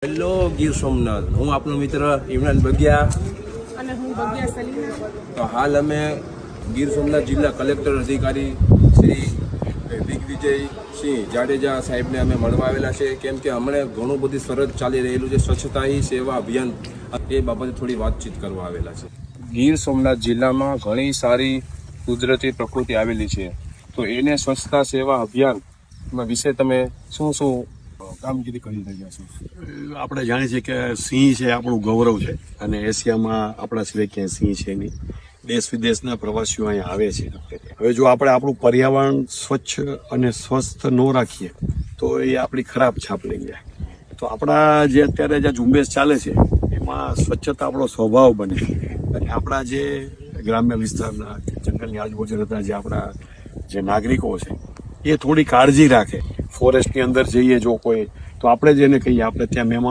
Hello Gir Somnath, હું આપનો મિત્ર ઇમરાન બગિયા અને હું બગિયા સલીના. તો હાલ અમે ગીર સોમનાથ જિલ્લા કલેક્ટર અધિકારી શ્રી દિગ્વિજયસિંહ જાડેજા સાહેબને અમે મળવા આવેલા છે, કેમ કે હમણાં ઘણું બધી સરસ ચાલી રહેલું છે સ્વચ્છતા હી સેવા અભિયાન, એ બાબતે થોડી વાતચીત કરવા આવેલા છે. ગીર સોમનાથ જિલ્લામાં ઘણી સારી કુદરતી પ્રકૃતિ આવેલી છે, તો એને સ્વચ્છતા સેવા અભિયાન વિશે તમે શું શું કામગીરી કરી રહ્યા છો? આપણે જાણીએ છીએ કે સિંહ છે આપણું ગૌરવ છે, અને એશિયામાં આપણા સિવાય ક્યાંય સિંહ છે નહીં. દેશ વિદેશના પ્રવાસીઓ અહીંયા આવે છે. હવે જો આપણે આપણું પર્યાવરણ સ્વચ્છ અને સ્વસ્થ ન રાખીએ તો એ આપણી ખરાબ છાપ લઈ જાય. તો આપણા જે અત્યારે જે ઝુંબેશ ચાલે છે એમાં સ્વચ્છતા આપણો સ્વભાવ બને, અને આપણા જે ગ્રામ્ય વિસ્તારના જંગલની આજુબાજુ રહેતા જે આપણા જે નાગરિકો છે એ થોડી કાળજી રાખે. ફોરેસ્ટની અંદર જઈએ જો કોઈ, તો આપણે જ એને કહીએ આપણે ત્યાં મહેમાન